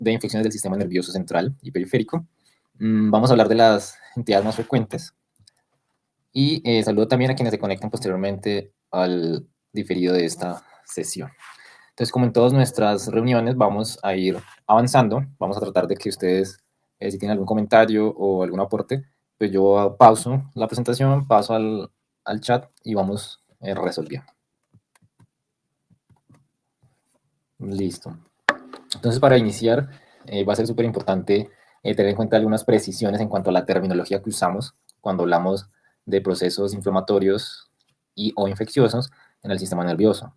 de infecciones del sistema nervioso central y periférico. Vamos a hablar de las entidades más frecuentes y saludo también a quienes se conectan posteriormente al diferido de esta sesión. Entonces, como en todas nuestras reuniones, vamos a ir avanzando. Vamos a tratar de que ustedes, si tienen algún comentario o algún aporte, pues yo pauso la presentación, paso al chat y vamos resolviendo. Listo. Entonces, para iniciar, va a ser súper importante tener en cuenta algunas precisiones en cuanto a la terminología que usamos cuando hablamos de procesos inflamatorios y o infecciosos en el sistema nervioso.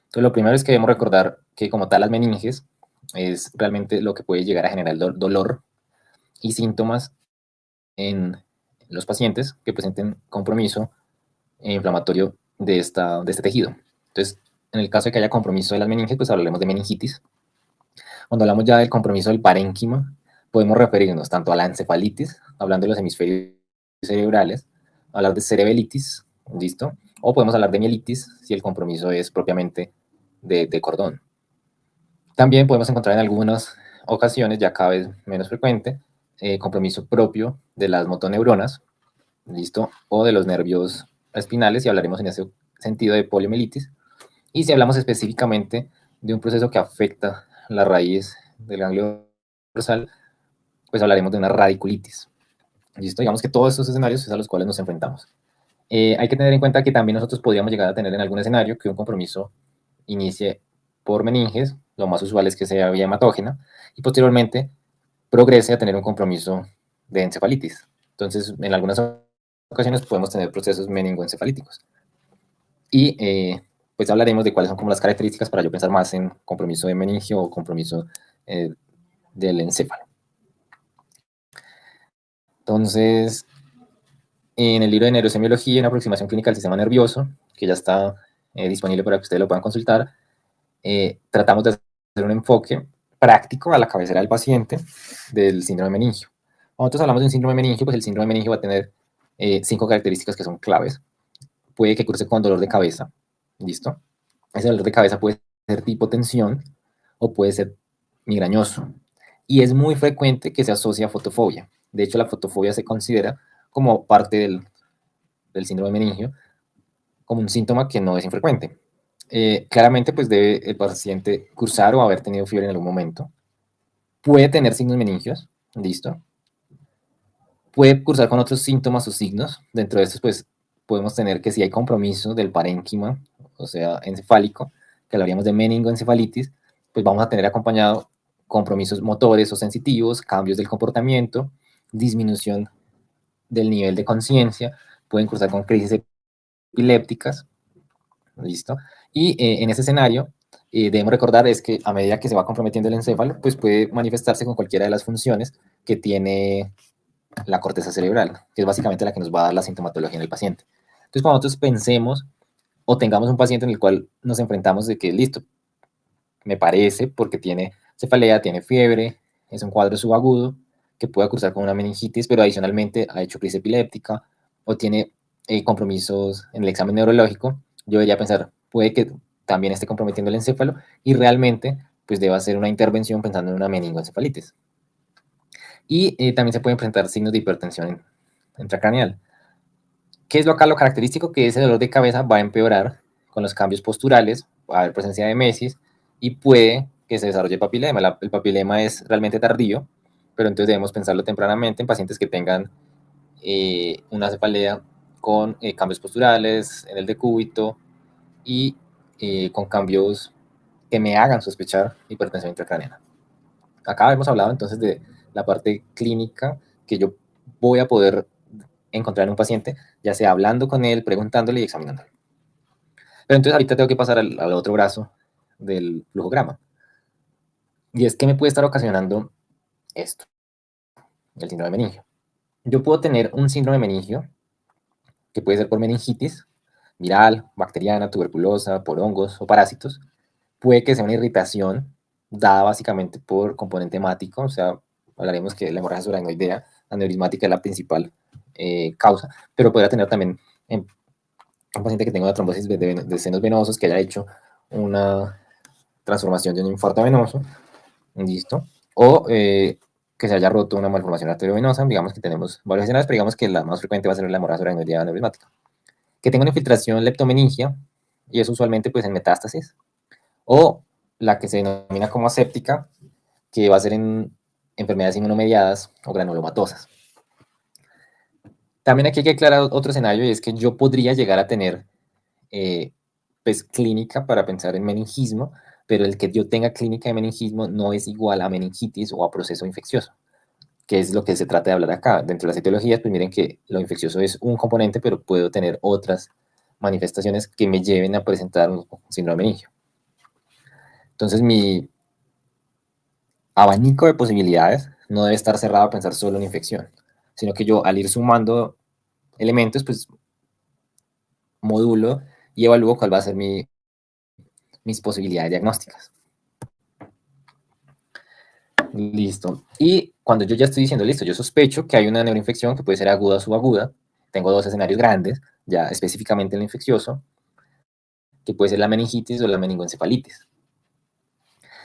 Entonces, lo primero es que debemos recordar que como tal las meninges es realmente lo que puede llegar a generar dolor y síntomas en los pacientes que presenten compromiso inflamatorio de este tejido. Entonces, en el caso de que haya compromiso de las meninges, pues hablaremos de meningitis. Cuando hablamos ya del compromiso del parénquima, podemos referirnos tanto a la encefalitis, hablando de los hemisferios cerebrales, hablar de cerebelitis, ¿listo? O podemos hablar de mielitis si el compromiso es propiamente de cordón. También podemos encontrar en algunas ocasiones, ya cada vez menos frecuente, compromiso propio de las motoneuronas, ¿listo? O de los nervios espinales, y hablaremos en ese sentido de poliomielitis. Y si hablamos específicamente de un proceso que afecta la raíz del ganglio dorsal, pues hablaremos de una radiculitis. ¿Listo? Digamos que todos estos escenarios es a los cuales nos enfrentamos. Hay que tener en cuenta que también nosotros podríamos llegar a tener en algún escenario que un compromiso inicie por meninges, lo más usual es que sea vía hematógena, y posteriormente progrese a tener un compromiso de encefalitis. Entonces, en algunas ocasiones podemos tener procesos meningoencefalíticos. Y pues hablaremos de cuáles son como las características para yo pensar más en compromiso de meningio o compromiso del encéfalo. Entonces, en el libro de neurosemiología y una aproximación clínica del sistema nervioso, que ya está disponible para que ustedes lo puedan consultar, tratamos de hacer un enfoque práctico a la cabecera del paciente del síndrome meningio. Cuando nosotros hablamos de un síndrome meningio, pues el síndrome meningio va a tener 5 características que son claves. Puede que curse con dolor de cabeza, ¿listo? Ese dolor de cabeza puede ser tipo tensión o puede ser migrañoso. Y es muy frecuente que se asocie a fotofobia. De hecho, la fotofobia se considera como parte del síndrome meningio, como un síntoma que no es infrecuente. Claramente, pues debe el paciente cursar o haber tenido fiebre en algún momento. Puede tener signos meningios, ¿listo? Puede cursar con otros síntomas o signos. Dentro de estos, pues podemos tener que si hay compromiso del parénquima, o sea, encefálico, que hablaríamos de meningoencefalitis, pues vamos a tener acompañado compromisos motores o sensitivos, cambios del comportamiento, disminución del nivel de conciencia, pueden cursar con crisis epilépticas, ¿listo? Y en ese escenario, debemos recordar es que a medida que se va comprometiendo el encéfalo, pues puede manifestarse con cualquiera de las funciones que tiene la corteza cerebral, que es básicamente la que nos va a dar la sintomatología en el paciente. Entonces, cuando nosotros pensemos o tengamos un paciente en el cual nos enfrentamos de que, listo, me parece, porque tiene cefalea, tiene fiebre, es un cuadro subagudo, que puede cursar con una meningitis, pero adicionalmente ha hecho crisis epiléptica o tiene compromisos en el examen neurológico, yo debería pensar, puede que también esté comprometiendo el encéfalo y realmente pues deba hacer una intervención pensando en una meningoencefalitis. Y también se pueden presentar signos de hipertensión intracraneal. ¿Qué es lo característico? Que ese dolor de cabeza va a empeorar con los cambios posturales, va a haber presencia de mesis y puede que se desarrolle papilema. El papilema es realmente tardío, pero entonces debemos pensarlo tempranamente en pacientes que tengan una cefalea con cambios posturales en el decúbito y con cambios que me hagan sospechar hipertensión intracraneana. Acá hemos hablado entonces de la parte clínica que yo voy a poder encontrar en un paciente, ya sea hablando con él, preguntándole y examinándolo. Pero entonces ahorita tengo que pasar al otro brazo del flujograma. Y es que me puede estar ocasionando esto, el síndrome meningio. Yo puedo tener un síndrome meningio que puede ser por meningitis, viral, bacteriana, tuberculosa, por hongos o parásitos. Puede que sea una irritación dada básicamente por componente hemático, o sea, hablaremos que la hemorragia subaracnoidea aneurismática es la principal causa, pero podría tener también un paciente que tenga una trombosis de senos venosos, que haya hecho una transformación de un infarto venoso, ¿listo? o que se haya roto una malformación arteriovenosa. Digamos que tenemos varios escenarios, pero digamos que la más frecuente va a ser la hemorragia subaracnoidea neurismática. Que tenga una infiltración leptomeningia, y eso usualmente pues en metástasis, o la que se denomina como aséptica, que va a ser en enfermedades inmunomediadas o granulomatosas. También aquí hay que aclarar otro escenario, y es que yo podría llegar a tener pues clínica para pensar en meningismo, pero el que yo tenga clínica de meningismo no es igual a meningitis o a proceso infeccioso, que es lo que se trata de hablar acá. Dentro de las etiologías, pues miren que lo infeccioso es un componente, pero puedo tener otras manifestaciones que me lleven a presentar un síndrome meningio. Entonces, mi abanico de posibilidades no debe estar cerrado a pensar solo en infección, sino que yo, al ir sumando elementos, pues modulo y evalúo cuál va a ser mis posibilidades diagnósticas. Listo. Y cuando yo ya estoy diciendo, listo, yo sospecho que hay una neuroinfección que puede ser aguda o subaguda, tengo dos escenarios grandes, ya específicamente el infeccioso, que puede ser la meningitis o la meningoencefalitis.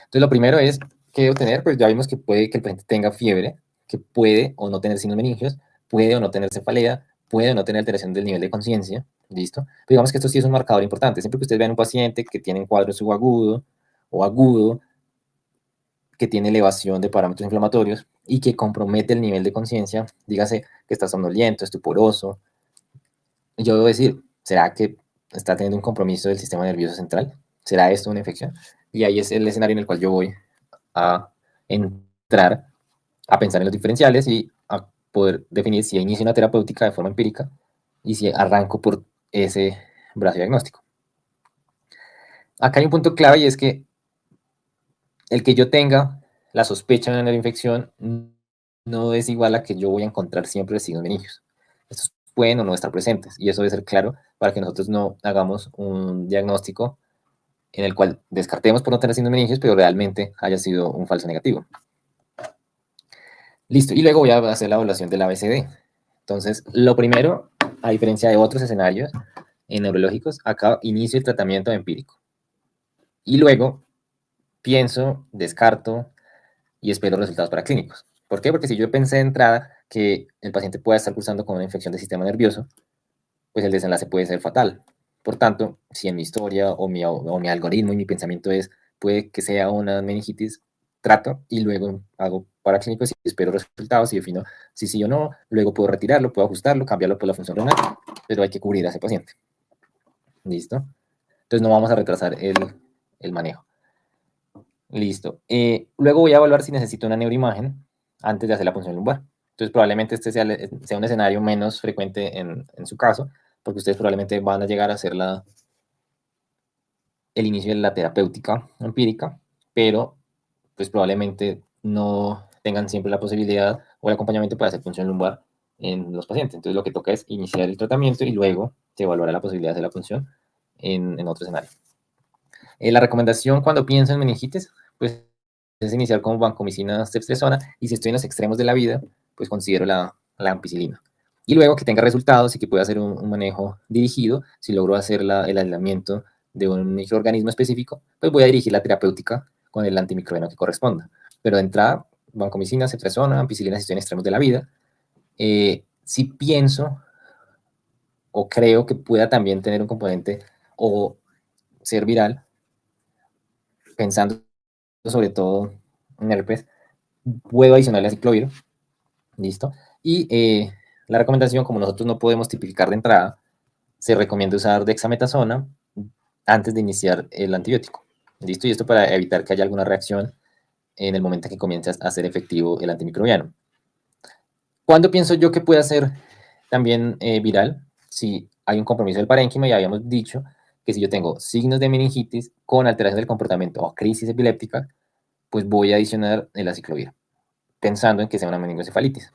Entonces, lo primero es, ¿qué debo tener? Pues ya vimos que puede que el paciente tenga fiebre, que puede o no tener signos meningios, puede o no tener cefalea, puede o no tener alteración del nivel de conciencia, ¿listo? Pero digamos que esto sí es un marcador importante. Siempre que ustedes vean un paciente que tiene un cuadro subagudo o agudo, que tiene elevación de parámetros inflamatorios y que compromete el nivel de conciencia, dígase que está somnoliento, estuporoso, yo debo decir, ¿será que está teniendo un compromiso del sistema nervioso central? ¿Será esto una infección? Y ahí es el escenario en el cual yo voy a entrar a pensar en los diferenciales y a poder definir si inicio una terapéutica de forma empírica y si arranco por ese brazo diagnóstico. Acá hay un punto clave, y es que el que yo tenga la sospecha de una neuroinfección no es igual a que yo voy a encontrar siempre signos meningios. Estos pueden o no estar presentes, y eso debe ser claro para que nosotros no hagamos un diagnóstico en el cual descartemos por no tener signos meningios, pero realmente haya sido un falso negativo. Listo, y luego voy a hacer la evaluación del ABCD. Entonces, lo primero, a diferencia de otros escenarios neurológicos, acá inicio el tratamiento empírico. Y luego pienso, descarto y espero resultados paraclínicos. ¿Por qué? Porque si yo pensé de entrada que el paciente pueda estar cursando con una infección del sistema nervioso, pues el desenlace puede ser fatal. Por tanto, si en mi historia o mi algoritmo y mi pensamiento es, puede que sea una meningitis, trato y luego hago paraclínicos y espero resultados y defino si sí o no, luego puedo retirarlo, puedo ajustarlo, cambiarlo por la función renal, pero hay que cubrir a ese paciente. ¿Listo? Entonces no vamos a retrasar el manejo. Listo. Luego voy a evaluar si necesito una neuroimagen antes de hacer la punción lumbar. Entonces probablemente este sea un escenario menos frecuente en su caso, porque ustedes probablemente van a llegar a hacer el inicio de la terapéutica empírica, pero pues probablemente no tengan siempre la posibilidad o el acompañamiento para hacer punción lumbar en los pacientes. Entonces lo que toca es iniciar el tratamiento y luego se evaluará la posibilidad de hacer la punción en otro escenario. La recomendación cuando pienso en meningitis, pues es iniciar con vancomicina, ceftriaxona, y si estoy en los extremos de la vida, pues considero la ampicilina. Y luego que tenga resultados y que pueda hacer un manejo dirigido, si logro hacer el aislamiento de un microorganismo específico, pues voy a dirigir la terapéutica con el antimicrobiano que corresponda. Pero de entrada, vancomicina, ceftriaxona, ampicilina si estoy en extremos de la vida. Si pienso o creo que pueda también tener un componente o ser viral, pensando sobre todo en herpes, puedo adicionarle aciclovir, listo. Y la recomendación, como nosotros no podemos tipificar de entrada, se recomienda usar dexametasona antes de iniciar el antibiótico, listo. Y esto para evitar que haya alguna reacción en el momento en que comience a ser efectivo el antimicrobiano. ¿Cuándo pienso yo que puede ser también viral? Si hay un compromiso del parénquima, ya habíamos dicho que si yo tengo signos de meningitis con alteración del comportamiento o crisis epiléptica, pues voy a adicionar el aciclovir, pensando en que sea una meningoencefalitis.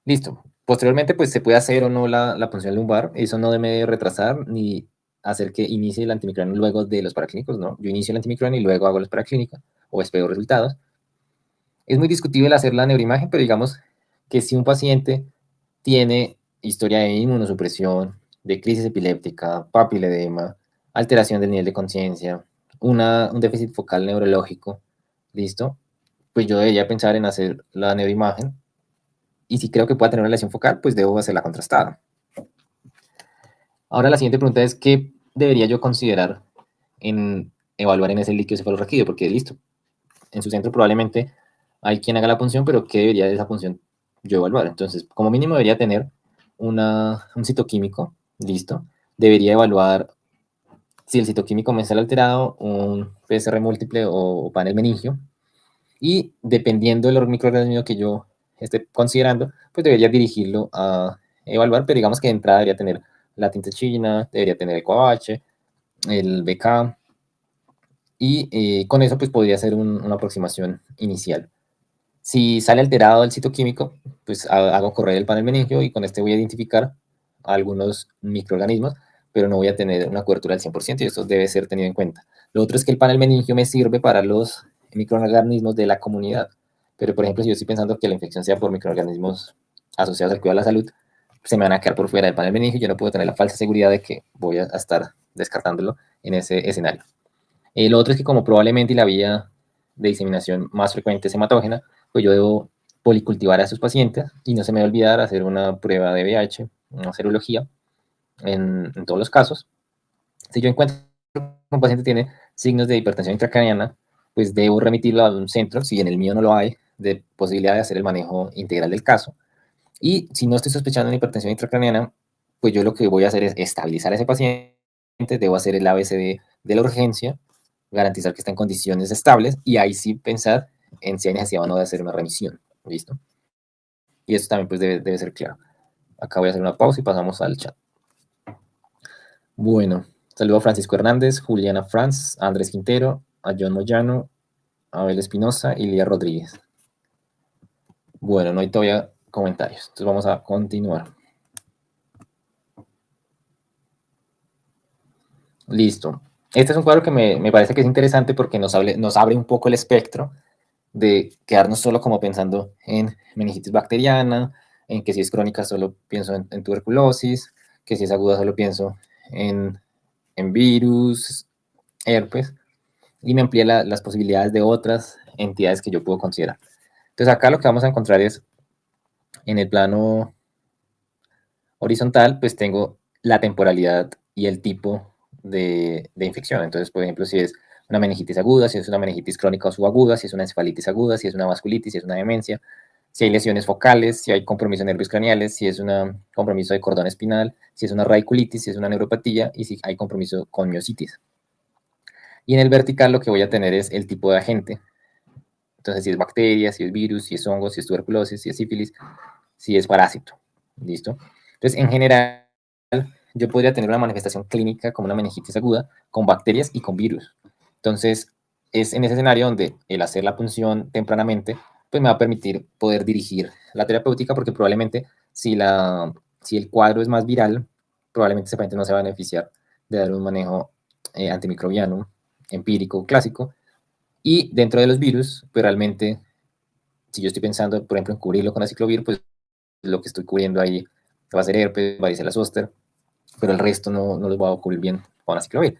Listo. Posteriormente, pues se puede hacer o no la punción lumbar. Eso no debe retrasar ni hacer que inicie el antimicrobiano luego de los paraclínicos, ¿no? Yo inicio el antimicrobiano y luego hago los paraclínicos o espero resultados. Es muy discutible hacer la neuroimagen, pero digamos que si un paciente tiene historia de inmunosupresión, de crisis epiléptica, papiledema, alteración del nivel de conciencia, un déficit focal neurológico, ¿listo? pues yo debería pensar en hacer la neuroimagen, y si creo que pueda tener una lesión focal, pues debo hacerla contrastada. Ahora la siguiente pregunta es, ¿qué debería yo considerar en evaluar en ese líquido cefalorraquídeo? Porque listo, en su centro probablemente hay quien haga la punción, pero ¿qué debería de esa punción yo evaluar? Entonces, como mínimo debería tener un citoquímico, listo. Debería evaluar si el citoquímico me sale alterado, un PCR múltiple o panel meningio, y dependiendo del microorganismo que yo esté considerando, pues debería dirigirlo a evaluar, pero digamos que de entrada debería tener la tinta china, debería tener el COAH, el BK, y con eso pues podría ser una aproximación inicial. Si sale alterado el citoquímico, pues hago correr el panel meningio y con este voy a identificar algunos microorganismos, pero no voy a tener una cobertura del 100% y eso debe ser tenido en cuenta. Lo otro es que el panel meningio me sirve para los microorganismos de la comunidad, pero por ejemplo, si yo estoy pensando que la infección sea por microorganismos asociados al cuidado de la salud, se me van a quedar por fuera del panel meningio y yo no puedo tener la falsa seguridad de que voy a estar descartándolo en ese escenario. Lo otro es que como probablemente la vía de diseminación más frecuente es hematógena, pues yo debo policultivar a esos pacientes y no se me va a olvidar hacer una prueba de VIH, una serología en todos los casos. Si yo encuentro que un paciente tiene signos de hipertensión intracraniana, pues debo remitirlo a un centro, si en el mío no lo hay, de posibilidad de hacer el manejo integral del caso. Y si no estoy sospechando una hipertensión intracraniana, pues yo lo que voy a hacer es estabilizar a ese paciente, debo hacer el ABCD de la urgencia, garantizar que está en condiciones estables y ahí sí pensar en si hay necesidad o no de hacer una remisión. ¿Listo? Y eso también pues debe ser claro. Acá voy a hacer una pausa y pasamos al chat. Bueno, saludo a Francisco Hernández, Juliana Franz, a Andrés Quintero, a John Moyano, a Abel Espinosa y Lía Rodríguez. Bueno, no hay todavía comentarios, entonces vamos a continuar. Listo. Este es un cuadro que me parece que es interesante porque nos abre un poco el espectro de quedarnos solo como pensando en meningitis bacteriana, en que si es crónica solo pienso en tuberculosis, que si es aguda solo pienso en virus, herpes, y me amplía las posibilidades de otras entidades que yo puedo considerar. Entonces acá lo que vamos a encontrar es, en el plano horizontal, pues tengo la temporalidad y el tipo de infección. Entonces, por ejemplo, si es una meningitis aguda, si es una meningitis crónica o subaguda, si es una encefalitis aguda, si es una vasculitis, si es una demencia, si hay lesiones focales, si hay compromiso de nervios craneales, si es un compromiso de cordón espinal, si es una radiculitis, si es una neuropatía y si hay compromiso con miositis. Y en el vertical lo que voy a tener es el tipo de agente. Entonces, si es bacteria, si es virus, si es hongo, si es tuberculosis, si es sífilis, si es parásito. ¿Listo? Entonces, en general, yo podría tener una manifestación clínica como una meningitis aguda con bacterias y con virus. Entonces, es en ese escenario donde el hacer la punción tempranamente, pues me va a permitir poder dirigir la terapéutica porque probablemente si el cuadro es más viral, probablemente ese paciente no se va a beneficiar de dar un manejo antimicrobiano empírico clásico. Y dentro de los virus, pues realmente, si yo estoy pensando, por ejemplo, en cubrirlo con aciclovir, pues lo que estoy cubriendo ahí va a ser herpes, varicela zoster, pero el resto no los voy a cubrir bien con aciclovir.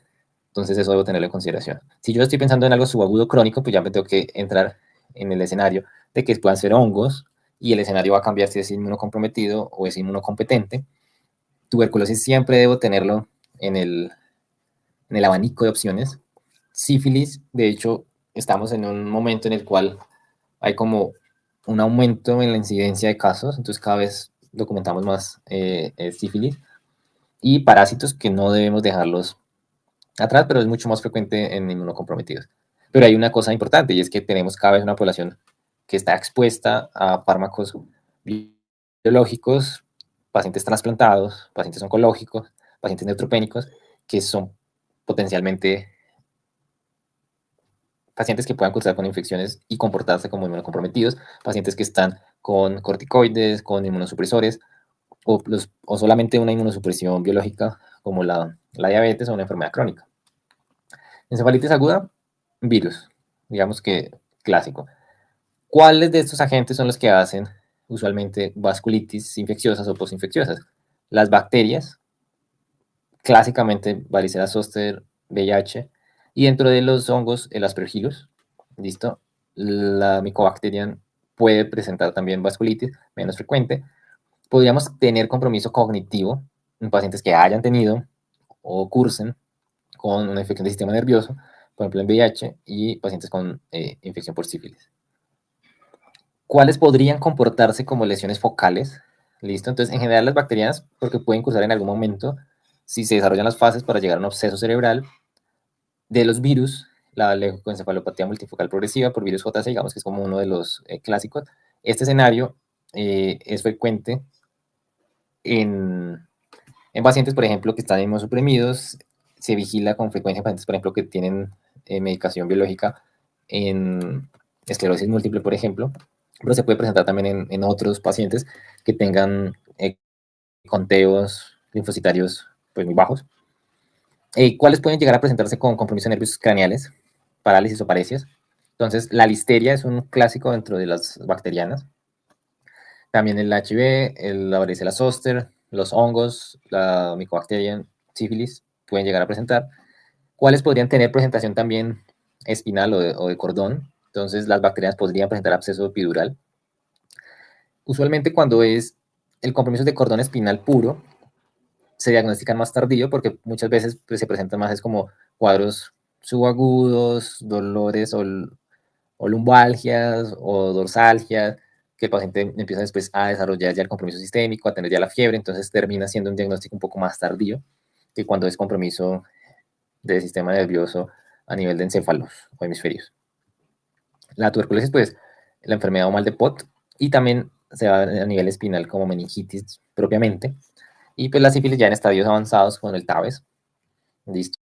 Entonces eso debo tenerlo en consideración. Si yo estoy pensando en algo subagudo crónico, pues ya me tengo que entrar en el escenario de que puedan ser hongos y el escenario va a cambiar si es inmunocomprometido o es inmunocompetente. Tuberculosis siempre debo tenerlo en el abanico de opciones. Sífilis, de hecho, estamos en un momento en el cual hay como un aumento en la incidencia de casos, entonces cada vez documentamos más sífilis y parásitos que no debemos dejarlos atrás, pero es mucho más frecuente en inmunocomprometidos. Pero hay una cosa importante y es que tenemos cada vez una población que está expuesta a fármacos biológicos, pacientes trasplantados, pacientes oncológicos, pacientes neutropénicos, que son potencialmente pacientes que puedan cursar con infecciones y comportarse como inmunocomprometidos, pacientes que están con corticoides, con inmunosupresores, o solamente una inmunosupresión biológica como la diabetes o una enfermedad crónica. Encefalitis aguda, virus, digamos que clásico. ¿Cuáles de estos agentes son los que hacen usualmente vasculitis infecciosas o postinfecciosas? Las bacterias, clásicamente varicela zoster, VIH, y dentro de los hongos, el aspergillus, ¿listo? la Mycobacterium puede presentar también vasculitis, menos frecuente. Podríamos tener compromiso cognitivo en pacientes que hayan tenido o cursen con una infección del sistema nervioso, por ejemplo en VIH, y pacientes con infección por sífilis. ¿Cuáles podrían comportarse como lesiones focales? ¿Listo? Entonces, en general las bacterianas, porque pueden cursar en algún momento, si se desarrollan las fases para llegar a un absceso cerebral. De los virus, la leucoencefalopatía multifocal progresiva por virus JC, digamos que es como uno de los clásicos. Este escenario es frecuente en pacientes, por ejemplo, que están inmunosuprimidos. Se vigila con frecuencia en pacientes, por ejemplo, que tienen medicación biológica en esclerosis múltiple, por ejemplo, pero se puede presentar también en otros pacientes que tengan conteos linfocitarios pues, muy bajos. ¿Cuáles pueden llegar a presentarse con compromiso de nervios craneales, parálisis o paresias? Entonces, la listeria es un clásico dentro de las bacterianas. También el HIV, la varicela zoster, los hongos, la Mycobacterium, sífilis, pueden llegar a presentar. ¿Cuáles podrían tener presentación también espinal o de cordón? Entonces, las bacterias podrían presentar absceso epidural. Usualmente cuando es el compromiso de cordón espinal puro, se diagnostican más tardío porque muchas veces pues, se presentan más es como cuadros subagudos, dolores o lumbalgias o dorsalgias, que el paciente empieza después a desarrollar ya el compromiso sistémico, a tener ya la fiebre, entonces termina siendo un diagnóstico un poco más tardío que cuando es compromiso del sistema nervioso a nivel de encéfalos o hemisferios. La tuberculosis, pues, la enfermedad o mal de Pot, y también se va a nivel espinal como meningitis propiamente, y pues la sífilis ya en estadios avanzados con el TAVES. Listo.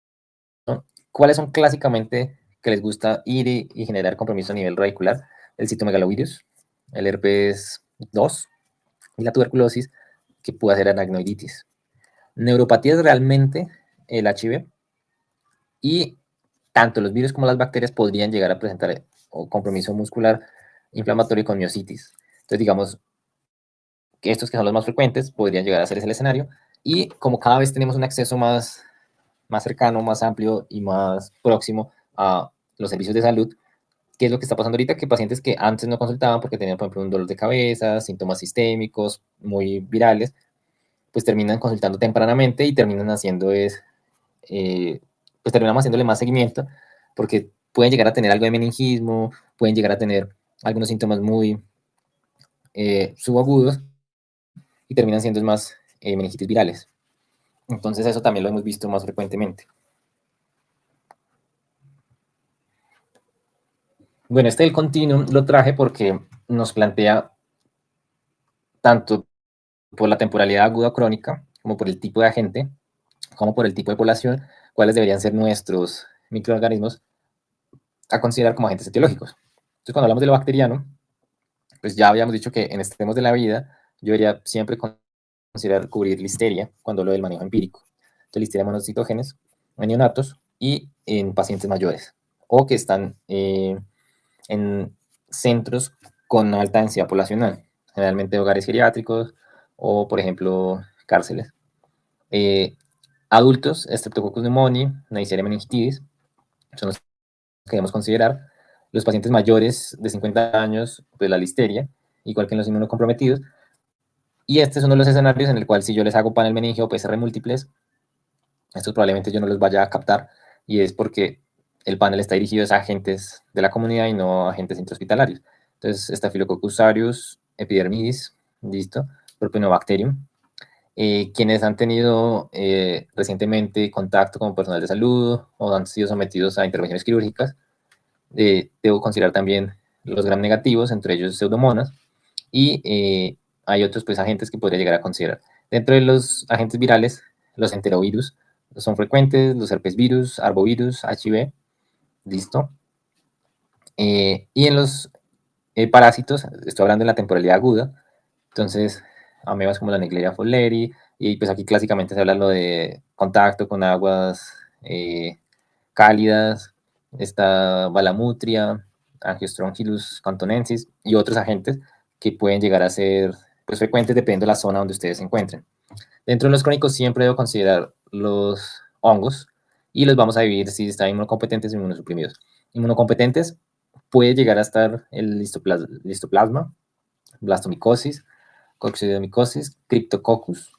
¿Cuáles son clásicamente que les gusta ir y generar compromiso a nivel radicular? El citomegalovirus, el herpes 2 y la tuberculosis, que puede hacer aracnoiditis. Neuropatías realmente, el HIV, y tanto los virus como las bacterias podrían llegar a presentar compromiso muscular inflamatorio con miositis. Entonces, digamos que estos que son los más frecuentes podrían llegar a ser ese el escenario. Y como cada vez tenemos un acceso más cercano, más amplio y más próximo a los servicios de salud, ¿qué es lo que está pasando ahorita? Que pacientes que antes no consultaban porque tenían, por ejemplo, un dolor de cabeza, síntomas sistémicos muy virales, pues terminan consultando tempranamente y terminan haciendo pues terminamos haciéndole más seguimiento porque pueden llegar a tener algo de meningismo, pueden llegar a tener algunos síntomas muy subagudos y terminan siendo más meningitis virales. Entonces eso también lo hemos visto más frecuentemente. Bueno, este del continuum lo traje porque nos plantea tanto por la temporalidad aguda o crónica, como por el tipo de agente, como por el tipo de población, cuáles deberían ser nuestros microorganismos a considerar como agentes etiológicos. Entonces, cuando hablamos de lo bacteriano, pues ya habíamos dicho que en extremos de la vida, yo debería siempre considerar cubrir listeria cuando lo del manejo empírico. Entonces, listeria monocitógenes en neonatos y en pacientes mayores, o que están en centros con alta densidad poblacional, generalmente hogares geriátricos o, por ejemplo, cárceles. Adultos, Streptococcus pneumoniae, Neisseria meningitidis, son los que debemos considerar. Los pacientes mayores de 50 años, pues la listeria, igual que en los inmunocomprometidos. Y este es uno de los escenarios en el cual si yo les hago panel meningio o PCR múltiples, estos probablemente yo no los vaya a captar, y es porque el panel está dirigido a agentes de la comunidad y no a agentes intrahospitalarios. Entonces, Staphylococcus aureus, epidermidis, listo, Propionobacterium. Quienes han tenido recientemente contacto con personal de salud o han sido sometidos a intervenciones quirúrgicas, debo considerar también los gram negativos, entre ellos pseudomonas, y hay otros pues, agentes que podría llegar a considerar. Dentro de los agentes virales, los enterovirus son frecuentes, los herpesvirus, arbovirus, HIV, listo. Y en los parásitos, estoy hablando de la temporalidad aguda, entonces amebas como la Naegleria fowleri, y pues aquí clásicamente se habla lo de contacto con aguas cálidas, esta Balamutria, Angiostronchilus cantonensis y otros agentes que pueden llegar a ser pues, frecuentes dependiendo de la zona donde ustedes se encuentren. Dentro de los crónicos siempre debo considerar los hongos y los vamos a dividir si están inmunocompetentes o inmunosuprimidos. Inmunocompetentes puede llegar a estar el listoplasma, blastomicosis, coccidiomicosis, cryptococcus,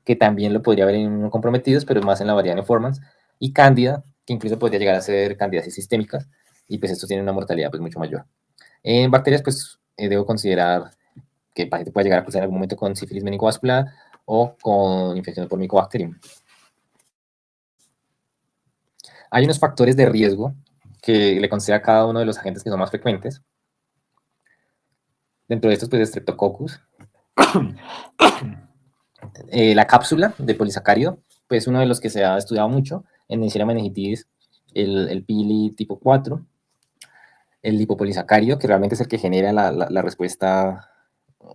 que también lo podría haber en inmunocomprometidos, pero más en la variedad neoformans, y cándida, que incluso podría llegar a ser candidiasis sistémicas, y pues estos tienen una mortalidad pues mucho mayor. En bacterias, pues debo considerar que el paciente puede llegar a cruzar en algún momento con sífilis meningovascular o con infección por Mycobacterium. Hay unos factores de riesgo que le concede a cada uno de los agentes que son más frecuentes. Dentro de estos, pues, Streptococcus. La cápsula de polisacárido, pues uno de los que se ha estudiado mucho en Neisseria meningitis, el pili tipo 4, el lipopolisacárido, que realmente es el que genera la respuesta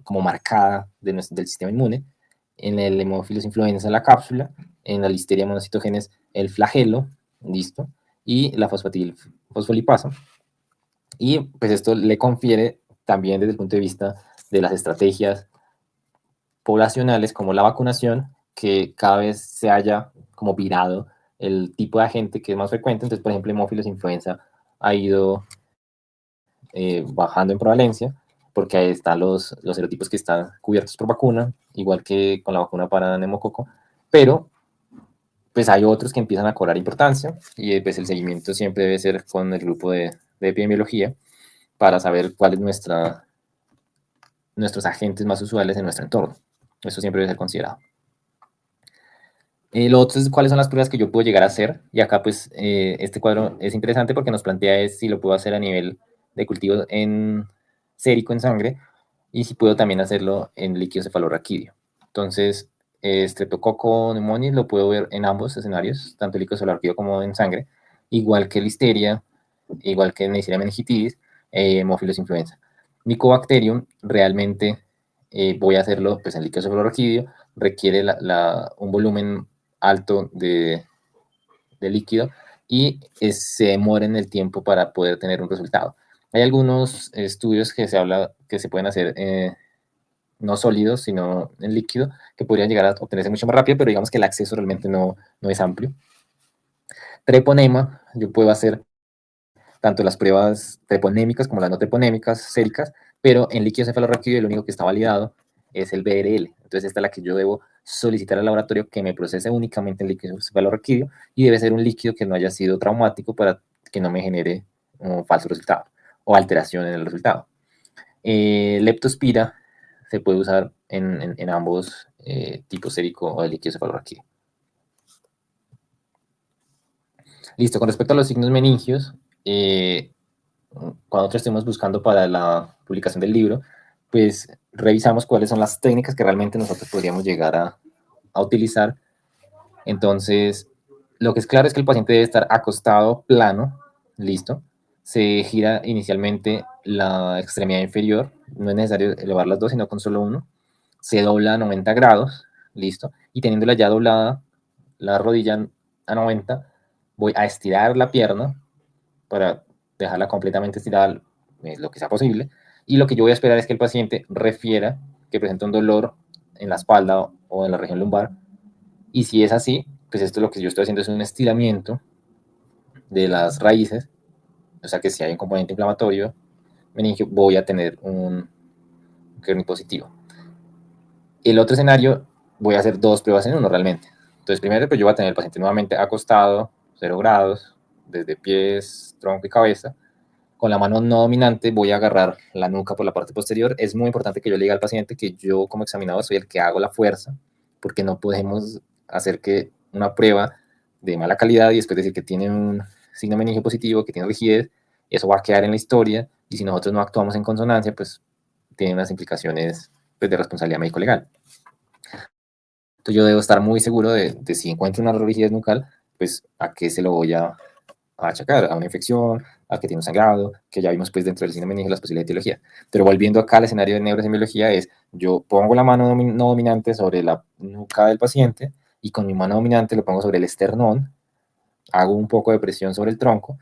como marcada del sistema inmune, en el Haemophilus influenza la cápsula, en la Listeria monocytogenes el flagelo, listo, y la fosfolipasa. Y pues esto le confiere también desde el punto de vista de las estrategias poblacionales como la vacunación, que cada vez se haya como virado el tipo de agente que es más frecuente. Entonces, por ejemplo, Haemophilus influenza ha ido bajando en prevalencia, porque ahí están los serotipos que están cubiertos por vacuna, igual que con la vacuna para neumococo, pero pues hay otros que empiezan a cobrar importancia, y pues el seguimiento siempre debe ser con el grupo de epidemiología para saber cuál es nuestros agentes más usuales en nuestro entorno. Eso siempre debe ser considerado. Lo otro es cuáles son las pruebas que yo puedo llegar a hacer, y acá pues este cuadro es interesante porque nos plantea es si lo puedo hacer a nivel de cultivo en sérico en sangre, y si puedo también hacerlo en líquido cefalorraquídeo. Entonces, Streptococcus pneumoniae lo puedo ver en ambos escenarios, tanto en líquido cefalorraquídeo como en sangre, igual que listeria, igual que Neisseria meningitis, Haemophilus influenza. Mycobacterium realmente voy a hacerlo pues, en líquido cefalorraquídeo, requiere un volumen alto de líquido, y se demora en el tiempo para poder tener un resultado. Hay algunos estudios que se habla que se pueden hacer no sólidos, sino en líquido, que podrían llegar a obtenerse mucho más rápido, pero digamos que el acceso realmente no es amplio. Treponema, yo puedo hacer tanto las pruebas treponémicas como las no treponémicas, séricas, pero en líquido cefalorraquídeo lo único que está validado es el BRL. Entonces esta es la que yo debo solicitar al laboratorio que me procese únicamente en líquido cefalorraquídeo, y debe ser un líquido que no haya sido traumático para que no me genere un falso resultado o alteración en el resultado. Leptospira se puede usar en ambos tipos sérico o de líquido cefalorraquídeo. Listo, con respecto a los signos meningios, cuando nosotros estemos buscando para la publicación del libro, pues revisamos cuáles son las técnicas que realmente nosotros podríamos llegar a utilizar. Entonces, lo que es claro es que el paciente debe estar acostado plano, listo. Se gira inicialmente la extremidad inferior, no es necesario elevar las dos, sino con solo uno. Se dobla a 90 grados, listo. Y teniéndola ya doblada, la rodilla a 90, voy a estirar la pierna para dejarla completamente estirada lo que sea posible. Y lo que yo voy a esperar es que el paciente refiera que presenta un dolor en la espalda o en la región lumbar. Y si es así, pues esto lo que yo estoy haciendo es un estiramiento de las raíces. O sea que si hay un componente inflamatorio meningio, voy a tener un kernel positivo. El otro escenario, voy a hacer dos pruebas en uno realmente. Entonces, primero, pues yo voy a tener el paciente nuevamente acostado, 0 grados, desde pies, tronco y cabeza. Con la mano no dominante voy a agarrar la nuca por la parte posterior. Es muy importante que yo le diga al paciente que yo como examinador soy el que hago la fuerza, porque no podemos hacer que una prueba de mala calidad y después decir que tiene un signo meningio positivo, que tiene rigidez, eso va a quedar en la historia, y si nosotros no actuamos en consonancia, pues tiene unas implicaciones pues, de responsabilidad médico-legal. Entonces yo debo estar muy seguro de si encuentro una rigidez nucal, pues a qué se lo voy a achacar, a una infección, a que tiene un sangrado, que ya vimos pues dentro del síndrome meningio las posibilidades de etiología. Pero volviendo acá al escenario de neurosemiología es, yo pongo la mano no dominante sobre la nuca del paciente, y con mi mano dominante lo pongo sobre el esternón, hago un poco de presión sobre el tronco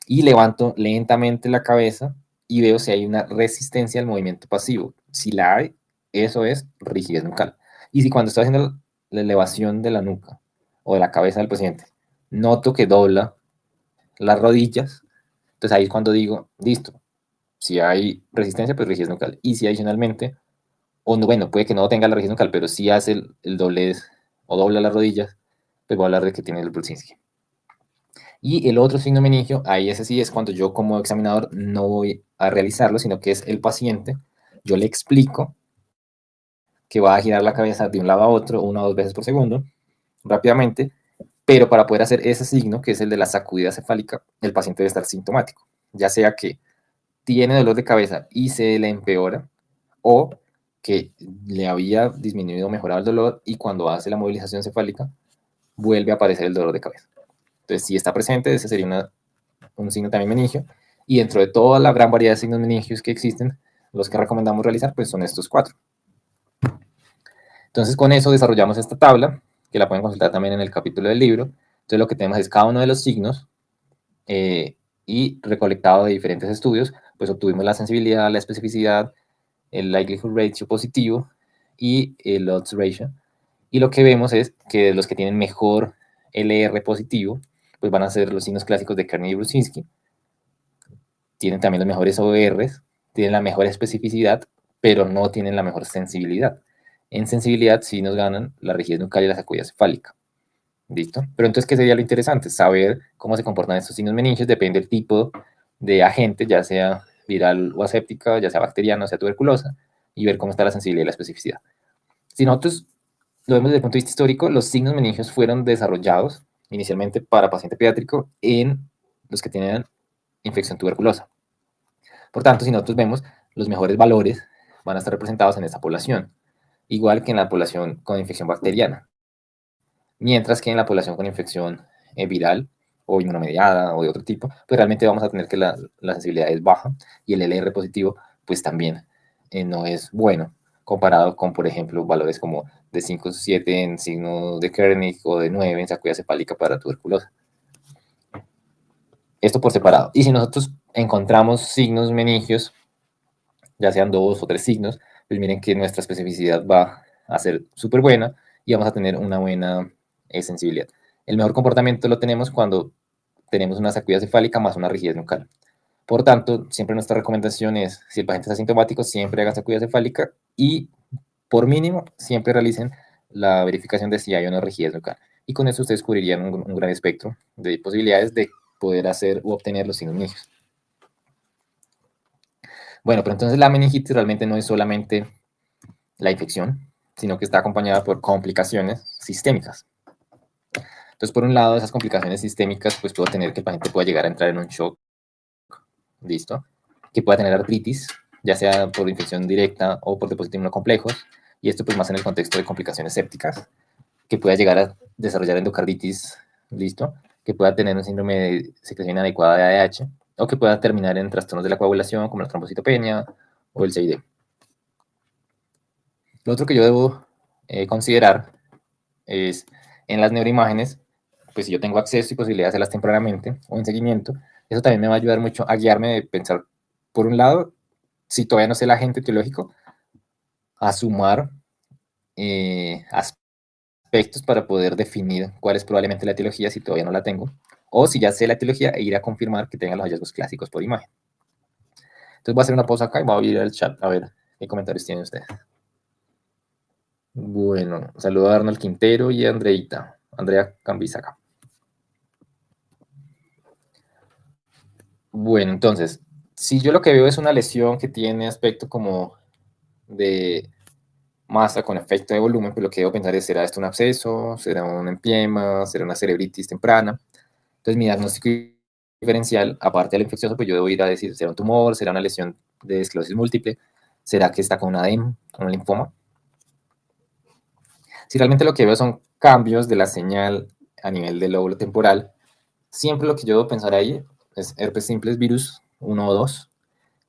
y levanto lentamente la cabeza y veo si hay una resistencia al movimiento pasivo. Si la hay, eso es rigidez nucal. Y si cuando estoy haciendo la elevación de la nuca o de la cabeza del paciente, noto que dobla las rodillas, entonces ahí es cuando digo, listo, Si hay resistencia, pues rigidez nucal. Y si adicionalmente, o no, bueno, puede que no tenga la rigidez nucal, pero si hace el doblez o dobla las rodillas, pues voy a hablar de que tiene el Brudzinski. Y el otro signo meningio, ahí ese sí es cuando yo como examinador no voy a realizarlo, sino que es el paciente. Yo le explico que va a girar la cabeza de un lado a otro 1 o 2 veces por segundo, rápidamente, pero para poder hacer ese signo, que es el de la sacudida cefálica, el paciente debe estar sintomático, ya sea que tiene dolor de cabeza y se le empeora, o que le había disminuido o mejorado el dolor y cuando hace la movilización cefálica vuelve a aparecer el dolor de cabeza. Entonces, si está presente, ese sería un signo también meningio. Y dentro de toda la gran variedad de signos meningios que existen, los que recomendamos realizar pues son estos 4. Entonces, con eso desarrollamos esta tabla, que la pueden consultar también en el capítulo del libro. Entonces, lo que tenemos es cada uno de los signos y recolectado de diferentes estudios, pues obtuvimos la sensibilidad, la especificidad, el likelihood ratio positivo y el odds ratio. Y lo que vemos es que los que tienen mejor LR positivo, pues van a ser los signos clásicos de Kernighan y Brudzinski. Tienen también los mejores ORs, tienen la mejor especificidad, pero no tienen la mejor sensibilidad. En sensibilidad sí nos ganan la rigidez nucal y la sacudida cefálica. ¿Listo? Pero entonces, ¿qué sería lo interesante? Saber cómo se comportan estos signos meningios depende del tipo de agente, ya sea viral o aséptica, ya sea bacteriana o sea tuberculosa, y ver cómo está la sensibilidad y la especificidad. Si nosotros lo vemos desde el punto de vista histórico, los signos meningios fueron desarrollados inicialmente para paciente pediátrico en los que tienen infección tuberculosa. Por tanto, si nosotros vemos, los mejores valores van a estar representados en esa población, igual que en la población con infección bacteriana. Mientras que en la población con infección viral o inmunomediada o de otro tipo, pues realmente vamos a tener que la sensibilidad es baja y el LR positivo pues también no es bueno comparado con, por ejemplo, valores como de 5,7 en signo de Kernighan o de 9 en sacudida cefálica para tuberculosa. Esto por separado. Y si nosotros encontramos signos meningios, ya sean 2 o 3 signos, pues miren que nuestra especificidad va a ser súper buena y vamos a tener una buena sensibilidad. El mejor comportamiento lo tenemos cuando tenemos una sacudida cefálica más una rigidez nucal. Por tanto, siempre nuestra recomendación es, si el paciente es asintomático, siempre hagan sacudida cefálica y, por mínimo, siempre realicen la verificación de si hay una rigidez nucal. Y con eso ustedes cubrirían un gran espectro de posibilidades de poder hacer u obtener los signos meningios. Bueno, pero entonces la meningitis realmente no es solamente la infección, sino que está acompañada por complicaciones sistémicas. Entonces, por un lado, esas complicaciones sistémicas, pues puedo tener que el paciente pueda llegar a entrar en un shock, ¿listo? Que pueda tener artritis, ya sea por infección directa o por depósito inmunocomplejos, y esto pues más en el contexto de complicaciones sépticas, que pueda llegar a desarrollar endocarditis, ¿listo? Que pueda tener un síndrome de secreción inadecuada de ADH, o que pueda terminar en trastornos de la coagulación, como la trombocitopenia o el CID. Lo otro que yo debo considerar es en las neuroimágenes, pues si yo tengo acceso y posibilidad de hacerlas tempranamente o en seguimiento, eso también me va a ayudar mucho a guiarme de pensar, por un lado, si todavía no sé el agente etiológico, a sumar aspectos para poder definir cuál es probablemente la etiología si todavía no la tengo, o si ya sé la etiología, e ir a confirmar que tenga los hallazgos clásicos por imagen. Entonces voy a hacer una pausa acá y voy a abrir el chat a ver qué comentarios tienen ustedes. Bueno, saludo a Arnold Quintero y a Andrea Cambisaca. Bueno, entonces, si yo lo que veo es una lesión que tiene aspecto como de masa con efecto de volumen, pues lo que debo pensar es, ¿será esto un absceso? ¿Será un empiema? ¿Será una cerebritis temprana? Entonces, mi diagnóstico diferencial, aparte del infeccioso, pues yo debo ir a decir, ¿será un tumor? ¿Será una lesión de esclerosis múltiple? ¿Será que está con una DEM, con un linfoma? Si realmente lo que veo son cambios de la señal a nivel del lóbulo temporal, siempre lo que yo debo pensar ahí es herpes simplex virus 1 o 2.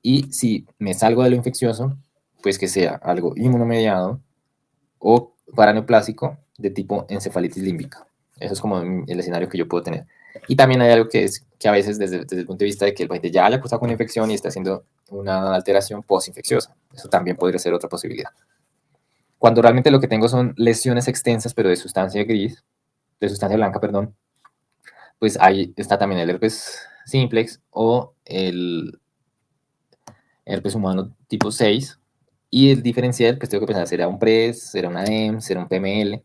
Y si me salgo de lo infeccioso, pues que sea algo inmunomediado o paraneoplásico de tipo encefalitis límbica. Eso es como el escenario que yo puedo tener. Y también hay algo que es que a veces desde el punto de vista de que el paciente ya haya cursado con infección y está haciendo una alteración postinfecciosa. Eso también podría ser otra posibilidad. Cuando realmente lo que tengo son lesiones extensas, pero de sustancia gris, de sustancia blanca, perdón, pues ahí está también el herpes simplex o el herpes humano tipo 6. Y el diferencial, pues tengo que pensar, ¿será un PRES? ¿Será una EM? ¿Será un PML?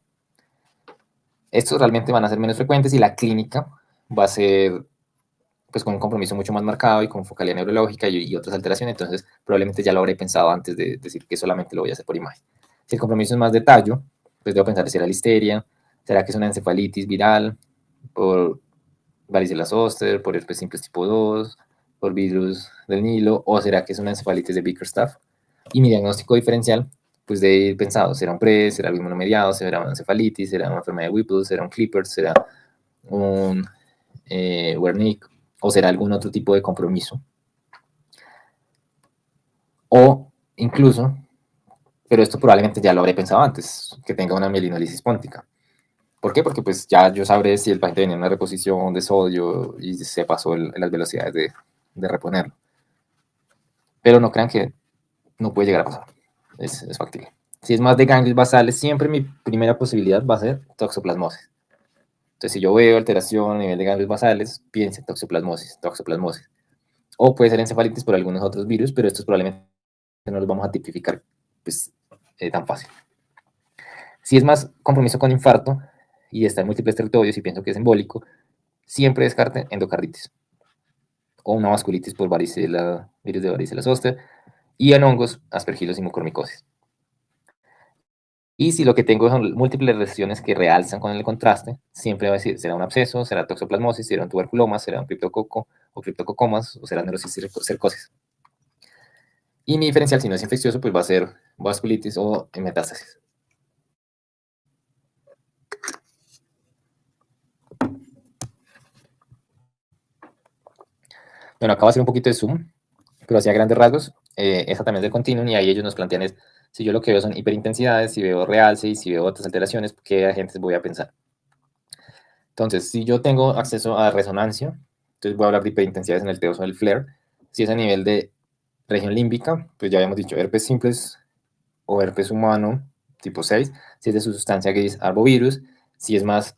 Estos realmente van a ser menos frecuentes y la clínica va a ser pues con un compromiso mucho más marcado y con focalidad neurológica y otras alteraciones, entonces probablemente ya lo habré pensado antes de decir que solamente lo voy a hacer por imagen. Si el compromiso es más de tallo, pues debo pensar si era listeria, será que es una encefalitis viral por varicela zoster, por herpes simples tipo 2, por virus del Nilo, o será que es una encefalitis de Bickerstaff. Y mi diagnóstico diferencial, pues de ir pensado, será un PRES, será algo inmunomediado, será una encefalitis, será una enfermedad de Whipple, será un Clippert, será un Wernicke, o será algún otro tipo de compromiso. O incluso, pero esto probablemente ya lo habré pensado antes, que tenga una mielinolisis póntica. ¿Por qué? Porque pues ya yo sabré si el paciente tenía una reposición de sodio y se pasó en las velocidades de reponerlo. Pero no crean que no puede llegar a pasar. Es factible. Si es más de ganglios basales, siempre mi primera posibilidad va a ser toxoplasmosis. Entonces, si yo veo alteración a nivel de ganglios basales, piense toxoplasmosis, toxoplasmosis. O puede ser encefalitis por algunos otros virus, pero estos probablemente no los vamos a tipificar pues, tan fácil. Si es más compromiso con infarto y está en múltiples territorios y pienso que es embólico, siempre descarte endocarditis o una vasculitis por varicela, virus de varicela zoster y en hongos, aspergilos y mucormicosis. Y si lo que tengo son múltiples lesiones que realzan con el contraste, siempre va a decir, será un absceso, será toxoplasmosis, será un tuberculoma, será un criptococo o criptococomas o será neurosis cercosis. Y mi diferencial, si no es infeccioso, pues va a ser vasculitis o metástasis. Bueno, acabo de hacer un poquito de zoom, pero hacia grandes rasgos, esa también es del continuum y ahí ellos nos plantean es, si yo lo que veo son hiperintensidades, si veo realce y si veo otras alteraciones, ¿qué agentes voy a pensar? Entonces, si yo tengo acceso a resonancia, entonces voy a hablar de hiperintensidades en el TEOS o el FLAIR. Si es a nivel de región límbica, pues ya habíamos dicho herpes simples o herpes humano tipo 6. Si es de su sustancia gris, arbovirus. Si es más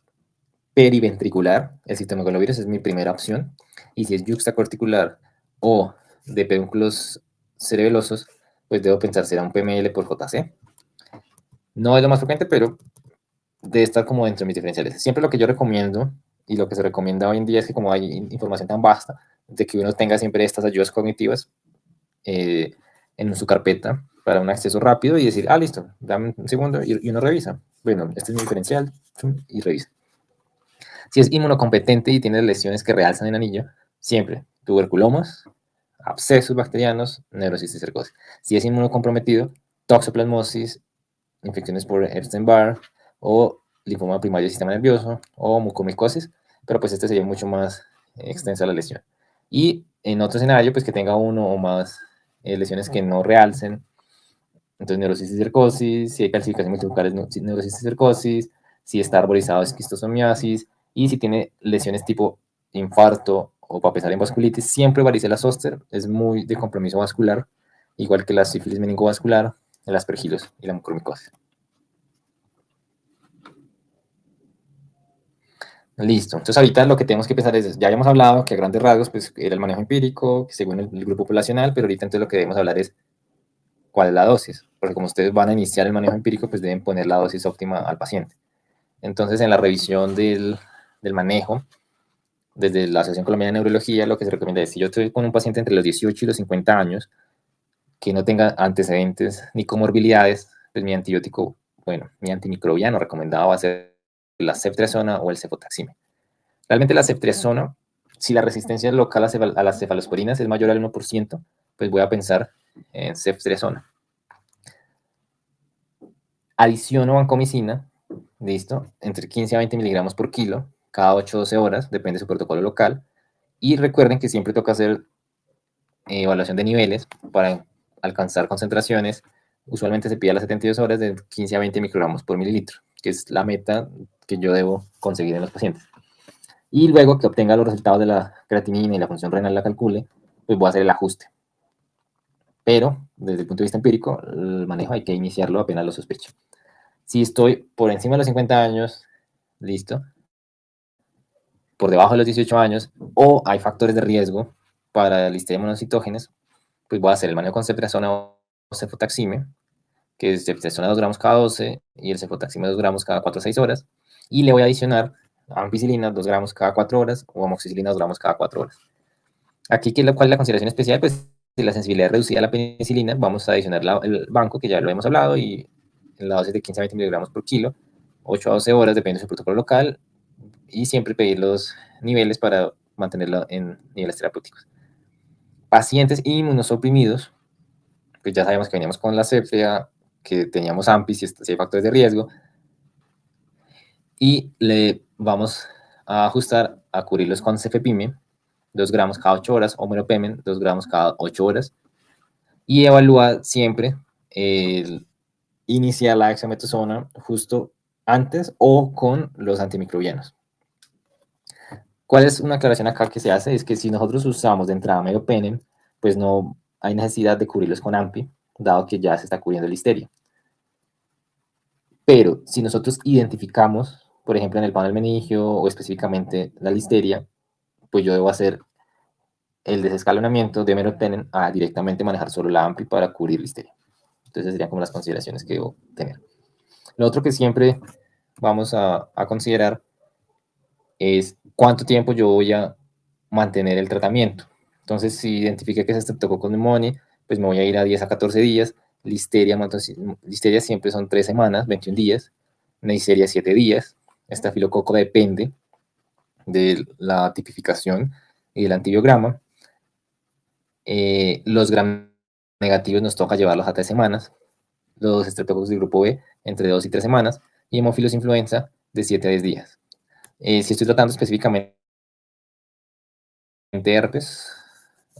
periventricular, el citomegalovirus es mi primera opción. Y si es yuxtacorticular o de pedúnculos cerebelosos, pues debo pensar será un PML por JC. No es lo más frecuente, pero debe estar como dentro de mis diferenciales. Siempre lo que yo recomiendo y lo que se recomienda hoy en día es que como hay información tan vasta, de que uno tenga siempre estas ayudas cognitivas en su carpeta para un acceso rápido y decir, ah, listo, dame un segundo y uno revisa. Bueno, este es mi diferencial y revisa. Si es inmunocompetente y tiene lesiones que realzan el anillo, siempre tuberculomas, abscesos bacterianos, neurosis y cercosis. Si es inmunocomprometido, toxoplasmosis, infecciones por Epstein-Barr o linfoma primario del sistema nervioso o mucomicosis, pero pues este sería mucho más extensa la lesión. Y en otro escenario, pues que tenga uno o más lesiones que no realcen, entonces neurosis y cercosis, si hay calcificación multifocal, neurosis y cercosis, si está arborizado esquistosomiasis, y si tiene lesiones tipo infarto o para pensar en vasculitis, siempre varicela zoster es muy de compromiso vascular, igual que la sífilis meningovascular, el aspergilos y la mucormicosis. Listo. Entonces ahorita lo que tenemos que pensar es, ya habíamos hablado que a grandes rasgos pues era el manejo empírico, según el grupo poblacional, pero ahorita entonces lo que debemos hablar es cuál es la dosis, porque como ustedes van a iniciar el manejo empírico, pues deben poner la dosis óptima al paciente. Entonces en la revisión del manejo, desde la Asociación Colombiana de Neurología, lo que se recomienda es, si yo estoy con un paciente entre los 18 y los 50 años, que no tenga antecedentes ni comorbilidades, pues mi antibiótico, bueno, mi antimicrobiano recomendado va a ser la ceftriaxona o el cefotaxime. Realmente la ceftriaxona, si la resistencia local a las cefalosporinas es mayor al 1%, pues voy a pensar en ceftriaxona. Adiciono vancomicina, listo, entre 15 a 20 miligramos por kilo, cada 8 o 12 horas, depende de su protocolo local. Y recuerden que siempre toca hacer evaluación de niveles para alcanzar concentraciones. Usualmente se pide a las 72 horas de 15 a 20 microgramos por mililitro, que es la meta que yo debo conseguir en los pacientes. Y luego que obtenga los resultados de la creatinina y la función renal la calcule, pues voy a hacer el ajuste. Pero desde el punto de vista empírico, el manejo hay que iniciarlo apenas lo sospecho. Si estoy por encima de los 50 años, listo, por debajo de los 18 años, o hay factores de riesgo para el listema de monocitógenes, pues voy a hacer el manejo con ceftazona o cefotaxime, que es ceftazona 2 gramos cada 12 y el cefotaxime 2 gramos cada 4 a 6 horas. Y le voy a adicionar ampicilina 2 gramos cada 4 horas o amoxicilina 2 gramos cada 4 horas. Aquí, ¿cuál es la consideración especial? Pues si la sensibilidad es reducida a la penicilina, vamos a adicionar el banco, que ya lo hemos hablado, y en la dosis de 15 a 20 miligramos por kilo, 8 a 12 horas, depende de su protocolo local, y siempre pedir los niveles para mantenerlo en niveles terapéuticos. Pacientes inmunosuprimidos, pues ya sabemos que veníamos con la CEPFEA, que teníamos AMPI, si hay factores de riesgo, y le vamos a ajustar a cubrirlos con cefepime, 2 gramos cada 8 horas, o meropenem, 2 gramos cada 8 horas, y evalúa siempre iniciar la dexametasona justo antes o con los antimicrobianos. ¿Cuál es una aclaración acá que se hace? Es que si nosotros usamos de entrada meropenem, pues no hay necesidad de cubrirlos con AMPI, dado que ya se está cubriendo el listeria. Pero si nosotros identificamos, por ejemplo, en el panel meningio o específicamente la listeria, pues yo debo hacer el desescalonamiento de meropenem a directamente manejar solo la AMPI para cubrir listeria. Entonces serían como las consideraciones que debo tener. Lo otro que siempre vamos a considerar es cuánto tiempo yo voy a mantener el tratamiento. Entonces, si identifique que es Streptococcus pneumoniae, pues me voy a ir a 10 a 14 días. Listeria siempre son 3 semanas, 21 días. Neisseria 7 días. Estafilococo depende de la tipificación y del antibiograma. Los gram negativos nos toca llevarlos a 3 semanas. Los estreptococos del grupo B entre 2 y 3 semanas. Y hemófilos influenza de 7 a 10 días. Si estoy tratando específicamente herpes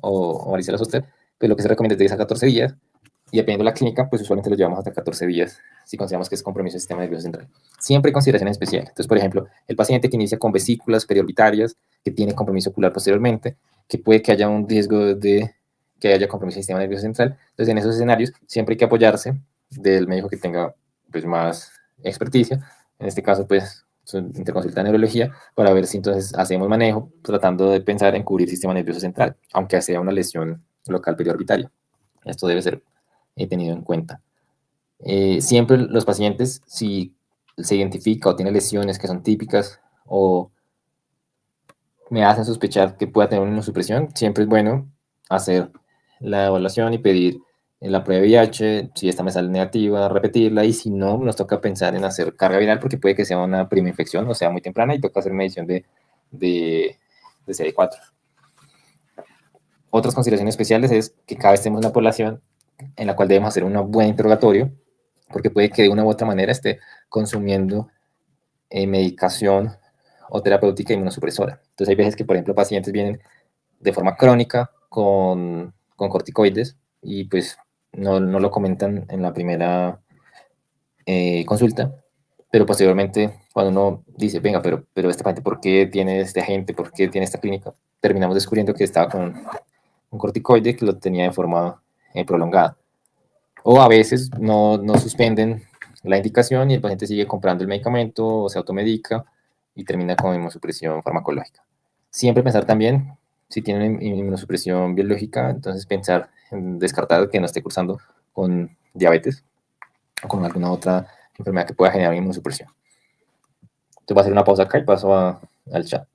o varicela zoster, pues lo que se recomienda es de 10 a 14 días, y dependiendo de la clínica, pues usualmente lo llevamos hasta 14 días, si consideramos que es compromiso del sistema nervioso central. Siempre hay consideraciones especiales. Entonces, por ejemplo, el paciente que inicia con vesículas periorbitarias, que tiene compromiso ocular posteriormente, que puede que haya un riesgo de que haya compromiso del sistema nervioso central. Entonces, en esos escenarios, siempre hay que apoyarse del médico que tenga pues, más experticia. En este caso, pues, interconsulta de neurología, para ver si entonces hacemos manejo, tratando de pensar en cubrir el sistema nervioso central, aunque sea una lesión local periorbitaria. Esto debe ser tenido en cuenta. Siempre los pacientes, si se identifica o tiene lesiones que son típicas o me hacen sospechar que pueda tener una inmunosupresión, siempre es bueno hacer la evaluación y pedir la prueba de VIH. Si esta me sale negativa, repetirla, y si no, nos toca pensar en hacer carga viral, porque puede que sea una prima infección o sea muy temprana y toca hacer medición de CD4. Otras consideraciones especiales es que cada vez tenemos una población en la cual debemos hacer un buen interrogatorio, porque puede que de una u otra manera esté consumiendo medicación o terapéutica inmunosupresora. Entonces hay veces que, por ejemplo, pacientes vienen de forma crónica con corticoides y pues no lo comentan en la primera consulta, pero posteriormente cuando uno dice, venga, pero este paciente, ¿por qué tiene este agente? ¿Por qué tiene esta clínica? Terminamos descubriendo que estaba con un corticoide que lo tenía de forma prolongada. O a veces no suspenden la indicación y el paciente sigue comprando el medicamento o se automedica y termina con inmunosupresión farmacológica. Siempre pensar también, si tienen inmunosupresión biológica, entonces pensar en descartar que no esté cursando con diabetes o con alguna otra enfermedad que pueda generar inmunosupresión. Entonces voy a hacer una pausa acá y paso al chat.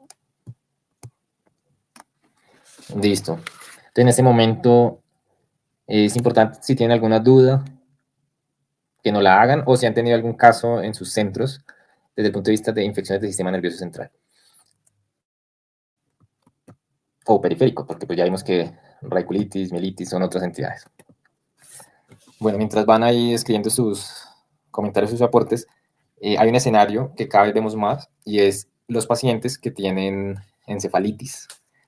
Listo. Entonces en este momento es importante, si tienen alguna duda, que no la hagan, o si han tenido algún caso en sus centros desde el punto de vista de infecciones del sistema nervioso central o periférico, porque pues ya vimos que radiculitis, mielitis son otras entidades. Bueno, mientras van ahí escribiendo sus comentarios, sus aportes, hay un escenario que cada vez vemos más y es los pacientes que tienen encefalitis.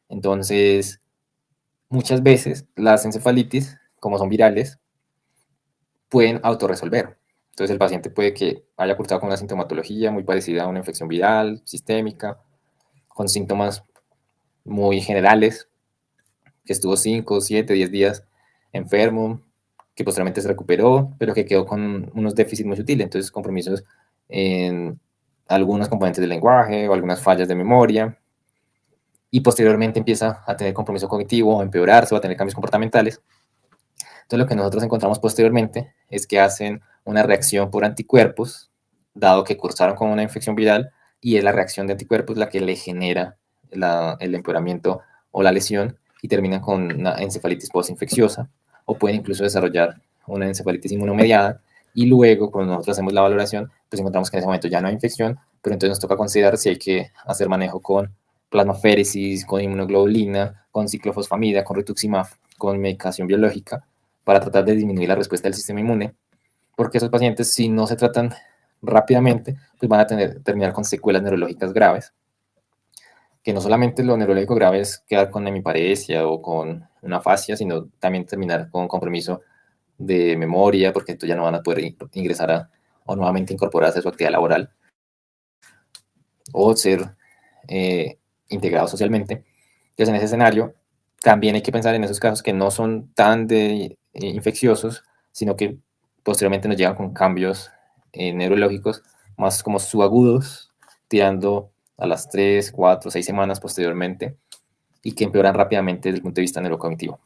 Entonces, muchas veces las encefalitis, como son virales, pueden autorresolver. Entonces el paciente puede que haya cursado con una sintomatología muy parecida a una infección viral, sistémica, con síntomas muy generales, que estuvo 5, 7, 10 días enfermo, que posteriormente se recuperó, pero que quedó con unos déficits muy sutiles, entonces compromisos en algunos componentes del lenguaje o algunas fallas de memoria, y posteriormente empieza a tener compromiso cognitivo, a empeorarse o a tener cambios comportamentales. Entonces, lo que nosotros encontramos posteriormente es que hacen una reacción por anticuerpos, dado que cursaron con una infección viral, y es la reacción de anticuerpos la que le genera el empeoramiento o la lesión y terminan con una encefalitis postinfecciosa, o pueden incluso desarrollar una encefalitis inmunomediada, y luego, cuando nosotros hacemos la valoración, pues encontramos que en ese momento ya no hay infección, pero entonces nos toca considerar si hay que hacer manejo con plasmaféresis, con inmunoglobulina, con ciclofosfamida, con rituximab, con medicación biológica, para tratar de disminuir la respuesta del sistema inmune, porque esos pacientes, si no se tratan rápidamente, pues van a terminar con secuelas neurológicas graves, que no solamente lo neurológico grave es quedar con hemiparesia o con una afasia, sino también terminar con compromiso de memoria, porque entonces ya no van a poder ingresar o nuevamente incorporarse a su actividad laboral o ser integrados socialmente. Entonces, en ese escenario, también hay que pensar en esos casos que no son tan infecciosos, sino que posteriormente nos llegan con cambios neurológicos más como subagudos, tirando a las 3, 4, 6 semanas posteriormente, y que empeoran rápidamente desde el punto de vista neurocognitivo.